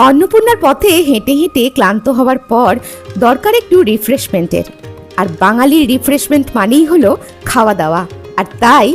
অন্নপূর্ণার পথে হেঁটে হেঁটে ক্লান্ত হওয়ার পর দরকার একটু রিফ্রেশমেন্টের। আর বাঙালির রিফ্রেশমেন্ট মানেই হলো খাওয়া দাওয়া। আর তাই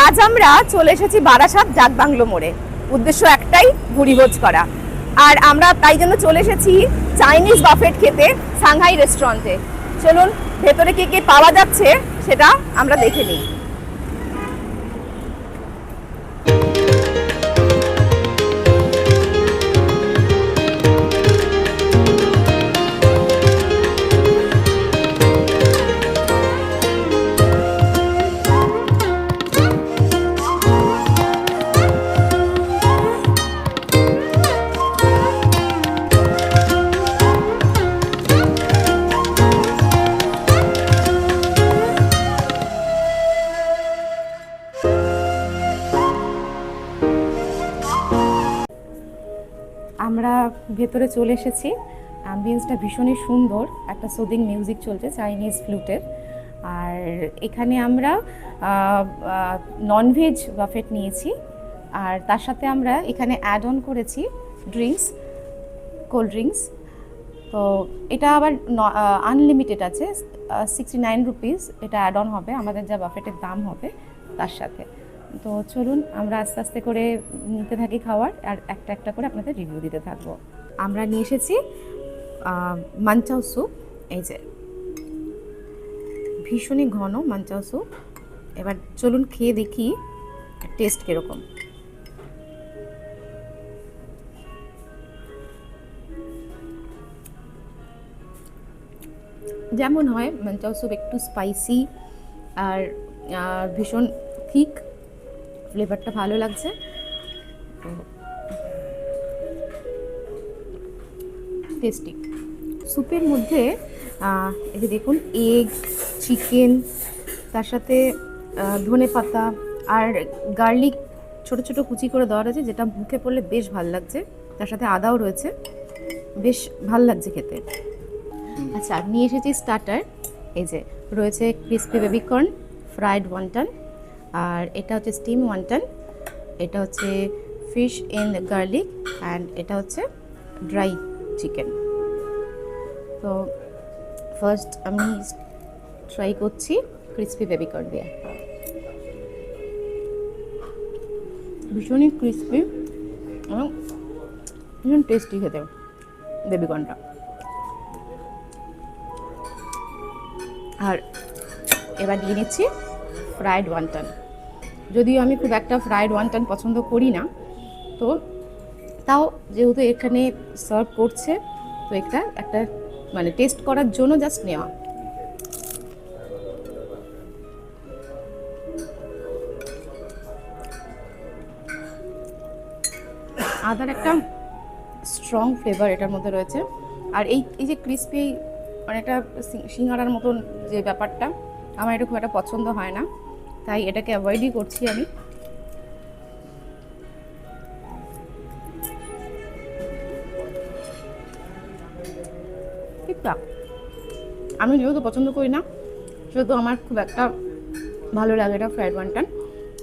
আজ আমরা চলে এসেছি বারাসাত ডাকবাংলো মোড়ে। উদ্দেশ্য একটাই, ভুরিভোজ করা। আর আমরা তাই জন্য চলে এসেছি চাইনিজ বাফেট খেতে সাংহাই রেস্টুরেন্টে। চলুন ভেতরে কে কে পাওয়া যাচ্ছে সেটা আমরা দেখে নিই। আমরা ভেতরে চলে এসেছি। অ্যাম্বিয়েন্সটা ভীষণই সুন্দর, একটা সুদিং মিউজিক চলছে চাইনিজ ফ্লুটের। আর এখানে আমরা ননভেজ বাফেট নিয়েছি, আর তার সাথে আমরা এখানে অ্যাড অন করেছি ড্রিঙ্কস, কোল্ড ড্রিঙ্কস। তো এটা আবার আনলিমিটেড আছে, 69 রুপিস এটা অ্যাড অন হবে আমাদের যা বাফেটের দাম হবে তার সাথে। তো চলুন আমরা আস্তে আস্তে করে নিতে থাকি খাবার, আর একটা একটা করে আপনাদের রিভিউ দিতে থাকবো। আমরা নিয়ে এসেছি মানচাও স্যুপ। এই যে ভীষণই ঘন মানচাও স্যুপ। এবার চলুন খেয়ে দেখি টেস্ট কীরকম। যেমন হয় মানচাও স্যুপ একটু স্পাইসি আর ভীষণ থিক, ফ্লেভারটা ভালো লাগছে। টেস্টি। স্যুপের মধ্যে এই যে দেখুন এগ, চিকেন, তার সাথে ধনে পাতা আর গার্লিক ছোট ছোট কুচি করে দেওয়া রয়েছে, যেটা মুখে পড়লে বেশ ভাল লাগছে। তার সাথে আদাও রয়েছে, বেশ ভাল লাগছে খেতে। আচ্ছা, নিয়ে এসেছি স্টার্টার। এই যে রয়েছে ক্রিসপি বেবিকর্ন, ফ্রাইড ওয়ান্টন, আর এটা হচ্ছে স্টিম ওয়ান্টন, এটা হচ্ছে ফিশ ইন গার্লিক, অ্যান্ড এটা হচ্ছে ড্রাই চিকেন। তো ফার্স্ট আমি ট্রাই করছি ক্রিসপি বেবিকর্ন দিয়ে। ভীষণই ক্রিসপি এবং ভীষণ টেস্টি খেতে বেবিকর্নটা। আর এবার নিয়ে নিচ্ছি ফ্রাইড ওয়ান্টন। যদিও আমি খুব একটা ফ্রাইড ওয়ান্টন পছন্দ করি না, তো তাও যেহেতু এখানে সার্ভ করছে, তো একটা মানে টেস্ট করার জন্য জাস্ট নেওয়া। আদার একটা স্ট্রং ফ্লেভার এটার মধ্যে রয়েছে। আর এই যে ক্রিসপি অনেকটা সিঙ্গারার মতন যে ব্যাপারটা, আমার এটা খুব একটা পছন্দ হয় না, তাই এটাকে অ্যাভয়েডই করছি আমি। ঠিকঠাক, আমি যেহেতু পছন্দ করি না সেহেতু আমার খুব একটা ভালো লাগে এটা ফ্রাইড ওয়ান্টন।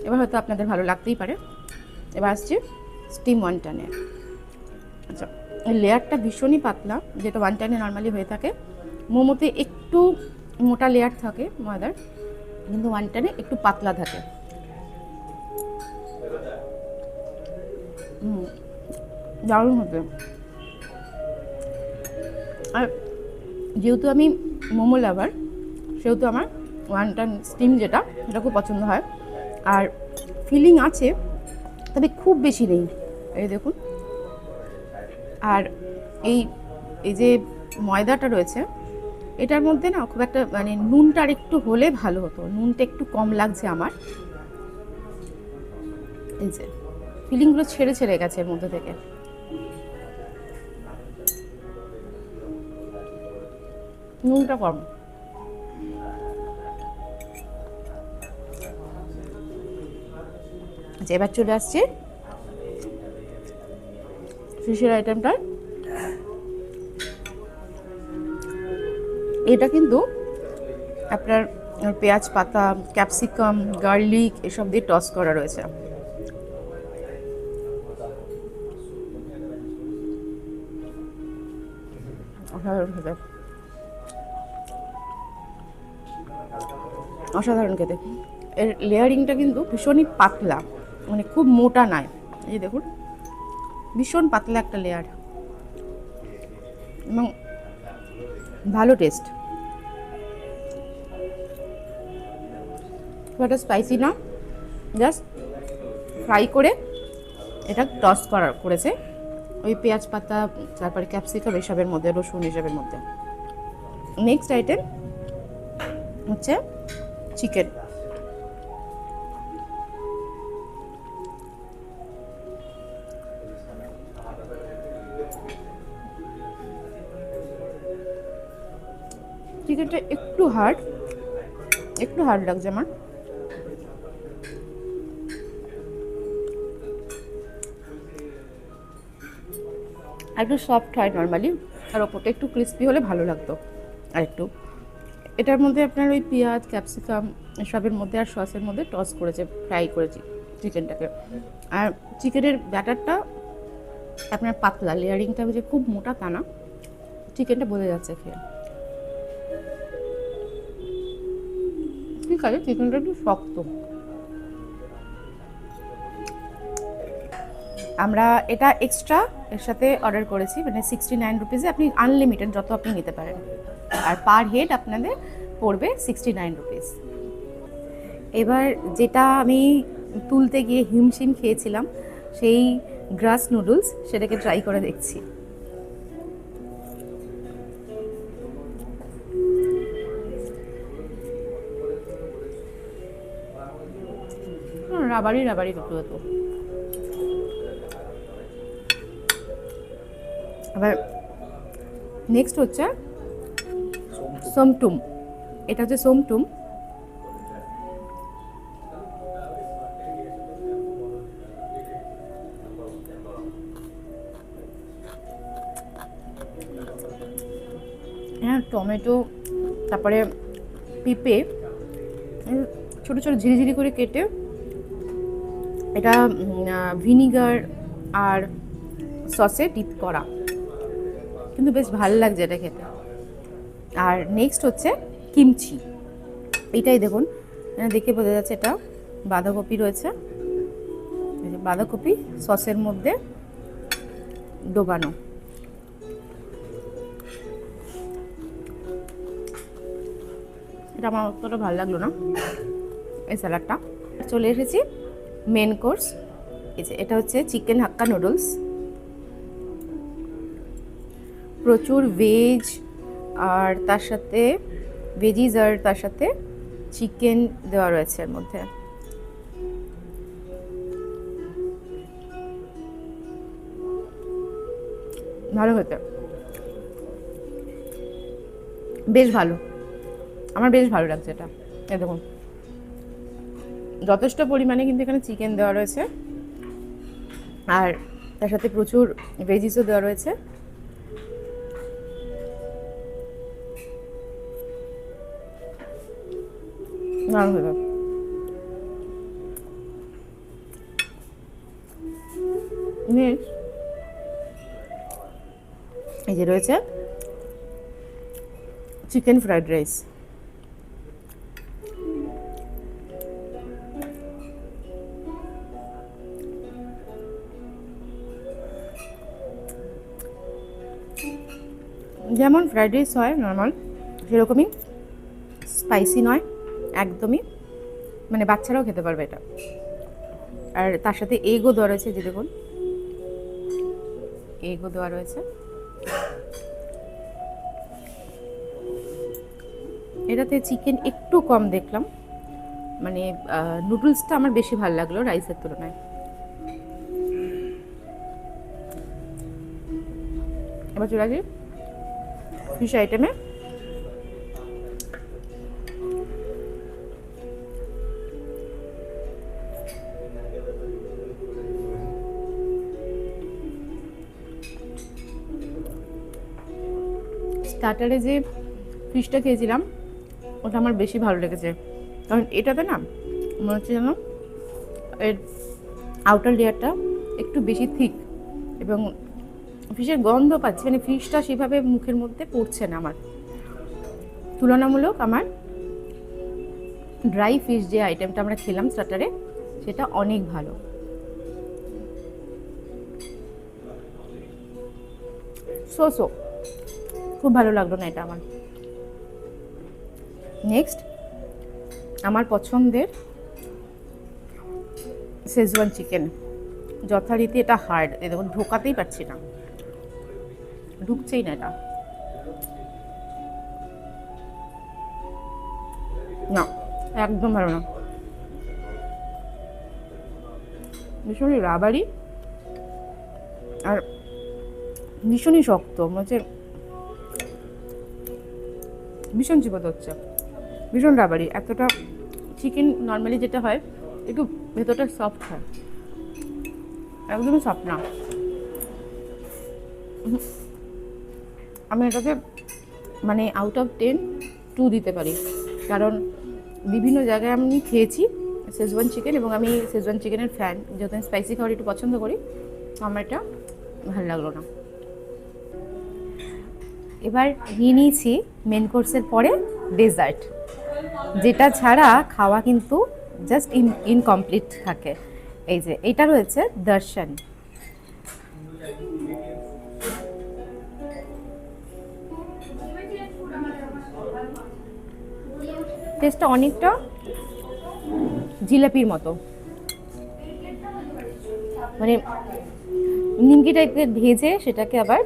এবার হয়তো আপনাদের ভালো লাগতেই পারে। এবার আসছি স্টিম ওয়ান্টনে। আচ্ছা, এই লেয়ারটা ভীষণই পাতলা, যেটা ওয়ান্টনে নর্মালি হয়ে থাকে। মোমোতে একটু মোটা লেয়ার থাকে ময়দার, কিন্তু ওয়ান্টনে একটু পাতলা থাকে। দারুণ হতে। আর যেহেতু আমি মোমো লাভার, সেহেতু আমার ওয়ান্টন স্টিম যেটা সেটা খুব পছন্দ হয়। আর ফিলিং আছে, তবে খুব বেশি নেই, এই দেখুন। আর এই যে ময়দাটা রয়েছে এটার মধ্যে না খুব একটা মানে নুনটা আর একটু হলে ভালো হতো, নুনটা একটু কম লাগছে আমার। এই যে ফিলিংগুলো ছেড়ে ছেড়ে গেছে এর মধ্যে থেকে। নুনটা কম। আচ্ছা, এবার চলে আসছে ফিশের আইটেমটা। এটা কিন্তু আপনার পেঁয়াজ পাতা, ক্যাপসিকাম, গার্লিক এসব দিয়ে টস করা রয়েছে। অসাধারণ খেতে, অসাধারণ খেতে। এর লেয়ারিংটা কিন্তু ভীষণই পাতলা, মানে খুব মোটা নয়। এই দেখুন, ভীষণ পাতলা একটা লেয়ার এবং ভালো টেস্ট। এটা স্পাইসি না, জাস্ট ফ্রাই করে এটা টস করেছে ওই পেঁয়াজ পাতা, তারপরে ক্যাপসিকাম এসবের মধ্যে, রসুন এসবের মধ্যে। নেক্সট আইটেম হচ্ছে চিকেন। চিকেনটা একটু হার্ড লাগছে আমার। একটু সফট হয় নর্মালি, আর ওপরটা একটু ক্রিস্পি হলে ভালো লাগতো আর একটু। এটার মধ্যে আপনার ওই পেঁয়াজ ক্যাপসিকাম এসবের মধ্যে আর সসের মধ্যে টস করেছে, ফ্রাই করেছি চিকেনটাকে। আর চিকেনের ব্যাটারটা আপনার পাতলা, লেয়ারিংটা যে খুব মোটা তা না, চিকেনটা বোঝা যাচ্ছে খেয়ে। ঠিক আছে, চিকেনটা একটু শক্ত। আমরা এটা এক্সট্রা এর সাথে অর্ডার করেছি, মানে 69 রুপিসে আপনি আনলিমিটেড যত আপনি নিতে পারেন, আর পার হেড আপনাদের পড়বে 69 রুপিস। এবার যেটা আমি তুলতে গিয়ে হিমশিম খেয়েছিলাম, সেই গ্রাস নুডলস, সেটাকে ট্রাই করে দেখছি। রাবারি একটু হতো। আবার নেক্সট হচ্ছে সোমটুম। এটা হচ্ছে সোমটুম। হ্যাঁ, টমেটো, তারপরে পেঁপে ছোটো ছোটো ঝিরিঝিরি করে কেটে, এটা ভিনিগার আর সসে ডিপ করা, কিন্তু বেশ ভালো লাগছে এটা খেতে। আর নেক্সট হচ্ছে কিমচি। এটাই দেখুন, দেখে বোঝা যাচ্ছে এটা বাঁধাকপি রয়েছে, বাঁধাকপি সসের মধ্যে ডোবানো। এটা আমার অতটা ভালো লাগলো না এই স্যালাডটা। চলে এসেছি মেন কোর্স। এই যে এটা হচ্ছে চিকেন হাক্কা নুডলস, প্রচুর ভেজ আর তার সাথে ভেজিস আর তার সাথে চিকেন দেওয়া রয়েছে এর মধ্যে। ভালো হতে, বেশ ভালো, আমার বেশ ভালো লাগছে এটা। এই দেখুন, যথেষ্ট পরিমাণে কিন্তু এখানে চিকেন দেওয়া রয়েছে, আর তার সাথে প্রচুর ভেজিসও দেওয়া রয়েছে। ভালো হতো। এই যে রয়েছে চিকেন ফ্রাইড রাইস। যেমন ফ্রাইড রাইস হয় নর্মাল, সেরকমই স্পাইসি নয় একদমই, মানে বাচ্চারাও খেতে পারবে এটা। আর তার সাথে এগও দেওয়া রয়েছে, যে দেখুন এগও দেওয়া রয়েছে। এটাতে চিকেন একটু কম দেখলাম, মানে নুডলসটা আমার বেশি ভালো লাগলো রাইসের তুলনায়। এবার চলে আসি ফিশ আইটেমে। স্টার্টারে যে ফিশটা খেয়েছিলাম ওটা আমার বেশি ভালো লেগেছে, কারণ এটাতে না মনে হচ্ছে যেন এর আউটার লেয়ারটা একটু বেশি থিক এবং ফিশের গন্ধ পাচ্ছি, মানে ফিশটা সেভাবে মুখের মধ্যে পড়ছে না আমার। তুলনামূলক আমার ড্রাই ফিশ যে আইটেমটা আমরা খেলাম স্টার্টারে, সেটা অনেক ভালো। সো খুব ভালো লাগলো না এটা আমার। নেক্সট আমার পছন্দের শেজওয়ান চিকেন। যথারীতি এটা হার্ড, এ দেখুন ঢোকাতেই পারছি না, ঢুকছেই না এটা। না, একদম ভালো না, ভীষণই রাবারি আর ভীষণই শক্ত, মানে ভীষণ চিপত হচ্ছে, ভীষণ রাবারি। এতটা চিকেন নর্মালি যেটা হয় একটু ভেতরটা সফট হয়, একদমই সফট না। আমি এটাকে মানে আউট অফ 10 2 দিতে পারি, কারণ বিভিন্ন জায়গায় আমি খেয়েছি শেজওয়ান চিকেন এবং আমি শেজওয়ান চিকেনের ফ্যান, যেহেতু আমি স্পাইসি খাবার একটু পছন্দ করি, তো আমার এটা ভালো লাগলো না। এবার নিয়ে নিয়েছি মেন কোর্সের পরে ডেজার্ট, যেটা ছাড়া খাওয়া কিন্তু জাস্ট ইনকমপ্লিট থাকে। এই যে এটা রয়েছে দর্শন। টেস্টটা অনেকটা জিলাপির মতো, মানে নিমকি টাইপের ভেজে সেটাকে আবার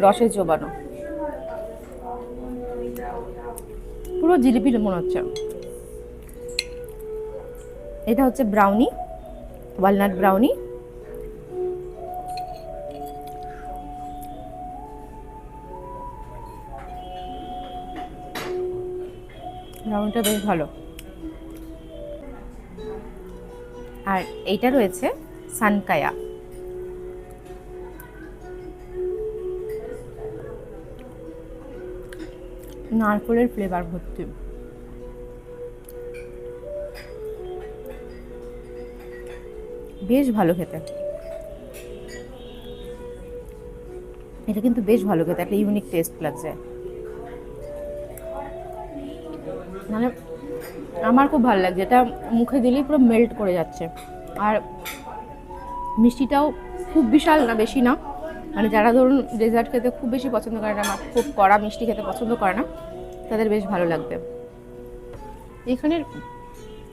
রসে চোবানো, পুরো জিলিপির মনে হচ্ছে। এটা হচ্ছে ব্রাউনি, ওয়ালনাট ব্রাউনি। ব্রাউনিটা বেশ ভালো। আর এইটা রয়েছে সানকায়া। নারকেলের ফ্লেভার ভর্তি, বেশ ভালো খেতে। এটা কিন্তু বেশ ভালো খেতে, একটা ইউনিক টেস্ট লাগছে, মানে আমার খুব ভালো লাগছে। এটা মুখে দিলেই পুরো মেল্ট করে যাচ্ছে। আর মিষ্টিটাও খুব বিশাল না, বেশি না, মানে যারা ধরুন ডেজার্ট খেতে খুব বেশি পছন্দ করে না, খুব কড়া মিষ্টি খেতে পছন্দ করে না, তাদের বেশ ভালো লাগবে। এখানের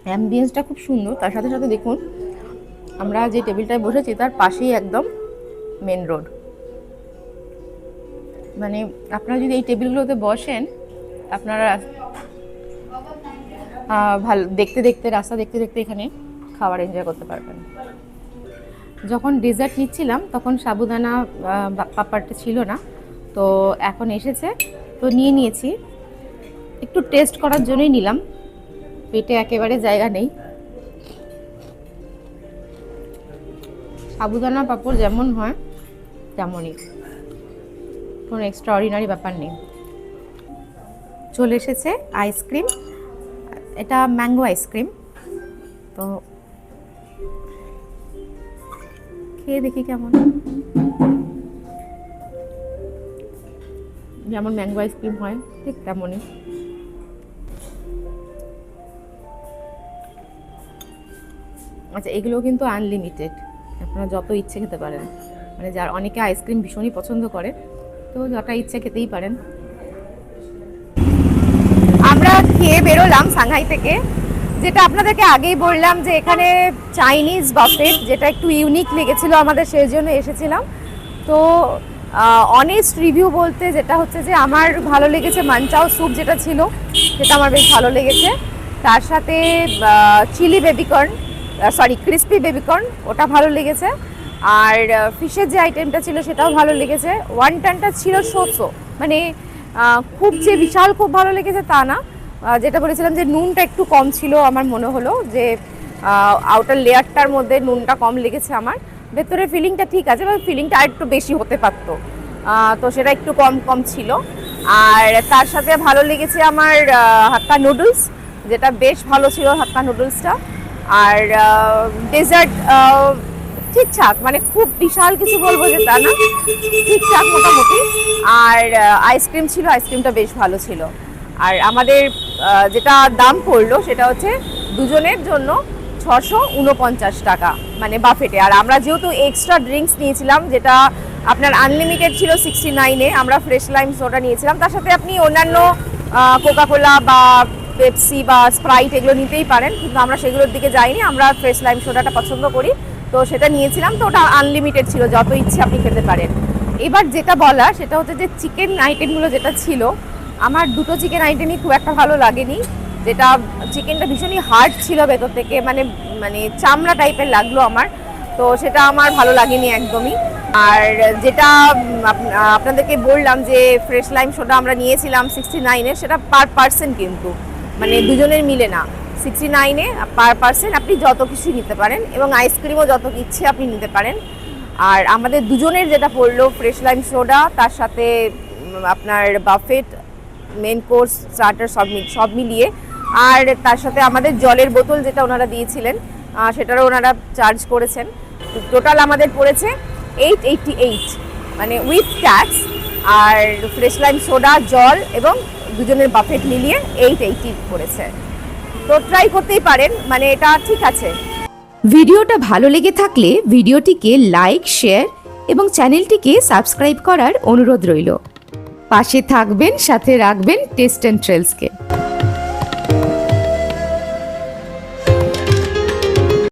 অ্যাম্বিয়েন্সটা খুব সুন্দর। তার সাথে সাথে দেখুন আমরা যে টেবিলটায় বসেছি তার পাশেই একদম মেন রোড, মানে আপনারা যদি এই টেবিলগুলোতে বসেন আপনারা ভালো দেখতে দেখতে, রাস্তা দেখতে দেখতে এখানে খাবার এনজয় করতে পারবেন। যখন ডেজার্ট নিচ্ছিলাম তখন সাবুদানা ব্যাপারটা ছিল না, তো এখন এসেছে, তো নিয়ে নিয়েছি। একটু টেস্ট করার জন্যই নিলাম, পেটে একেবারে জায়গা নেই। সাবুদানা পাঁপড় যেমন হয় তেমনই, কোনো এক্সট্রা অর্ডিনারি ব্যাপার নেই। চলে এসেছে আইসক্রিম, এটা ম্যাঙ্গো আইসক্রিম। তো খেয়ে দেখি কেমন, যেমন ম্যাঙ্গো আইসক্রিম হয় ঠিক তেমনই। আচ্ছা, এগুলো কিন্তু আনলিমিটেড, আপনারা যত ইচ্ছে খেতে পারেন, মানে যার অনেকে আইসক্রিম ভীষণই পছন্দ করে, তো যটা ইচ্ছে খেতেই পারেন। আমরা খেয়ে বেরোলাম সাংহাই থেকে, যেটা আপনাদেরকে আগেই বললাম যে এখানে চাইনিজ বাফেট, যেটা একটু ইউনিক লেগেছিল আমাদের, সেই জন্য এসেছিলাম। তো অনেস্ট রিভিউ বলতে যেটা হচ্ছে যে আমার ভালো লেগেছে মানচাও স্যুপ যেটা ছিল, সেটা আমার বেশ ভালো লেগেছে। তার সাথে chilli baby corn, sorry crispy baby corn, ওটা ভালো লেগেছে। আর ফিশের যে আইটেমটা ছিল সেটাও ভালো লেগেছে। ওয়ানটানটা ছিল সোসো, মানে খুব যে বিশাল খুব ভালো লেগেছে তা না। যেটা বলেছিলাম যে নুনটা একটু কম ছিল, আমার মনে হলো যে আউটার লেয়ারটার মধ্যে নুনটা কম লেগেছে আমার। ভেতরের ফিলিংটা ঠিক আছে, বা ফিলিংটা আর একটু বেশি হতে পারতো, তো সেটা একটু কম কম ছিল। আর তার সাথে ভালো লেগেছে আমার হাক্কা নুডলস, যেটা বেশ ভালো ছিল হাক্কা নুডলসটা। আর ডেজার্ট ঠিকঠাক, মানে খুব বিশাল কিছু বলবো যে তা না, ঠিকঠাক মোটামুটি। আর আইসক্রিম ছিল, আইসক্রিমটা বেশ ভালো ছিল। আর আমাদের যেটা দাম পড়লো সেটা হচ্ছে দুজনের জন্য 649 টাকা, মানে বাফেটে। আর আমরা যেহেতু এক্সট্রা ড্রিঙ্কস নিয়েছিলাম, যেটা আপনার আনলিমিটেড ছিল 69-এ, আমরা ফ্রেশ লাইম সোডা নিয়েছিলাম, তার সাথে আপনি অন্যান্য কোকাকোলা বা পেপসি বা স্প্রাইট এগুলো নিতেই পারেন, কিন্তু আমরা সেগুলোর দিকে যাইনি, আমরা ফ্রেশ লাইম সোডাটা পছন্দ করি, তো সেটা নিয়েছিলাম। তো ওটা আনলিমিটেড ছিল, যত ইচ্ছে আপনি খেতে পারেন। এবার যেটা বলা সেটা হচ্ছে যে চিকেন আইটেমগুলো যেটা ছিল, আমার দুটো চিকেন আইটেমই খুব একটা ভালো লাগেনি। যেটা চিকেনটা ভীষণই হার্ড ছিল ভেতর থেকে, মানে মানে চামড়া টাইপের লাগলো আমার, তো সেটা আমার ভালো লাগেনি একদমই। আর যেটা আপনাদেরকে বললাম যে ফ্রেশ লাইম সোডা আমরা নিয়েছিলাম 69-এ, সেটা পার পার্সন, কিন্তু মানে দুজনের মিলে না, 69-এ পার পার্সন আপনি যত কিছু নিতে পারেন, এবং আইসক্রিমও যত ইচ্ছে আপনি নিতে পারেন। আর আমাদের দুজনের যেটা পড়লো ফ্রেশ লাইম সোডা, তার সাথে আপনার বাফেট, মেন কোর্স, স্টার্টার সব মিলিয়ে, আর তার সাথে আমাদের জলের বোতল যেটা ওনারা দিয়েছিলেন সেটারও ওনারা চার্জ করেছেন। টোটাল আমাদের পড়েছে 888, মানে উইথ ট্যাক্স আর ফ্রেশ লাইম সোডা, জল এবং দুজনের বাফেট মিলিয়ে 880 পড়েছে। তো ট্রাই করতেই পারেন, মানে এটা ঠিক আছে। ভিডিওটা ভালো লেগে থাকলে ভিডিওটিকে লাইক, শেয়ার এবং চ্যানেলটিকে সাবস্ক্রাইব করার অনুরোধ রইল। পাশে থাকবেন, সাথে রাখবেন টেস্ট অ্যান্ড ট্রেলসকে।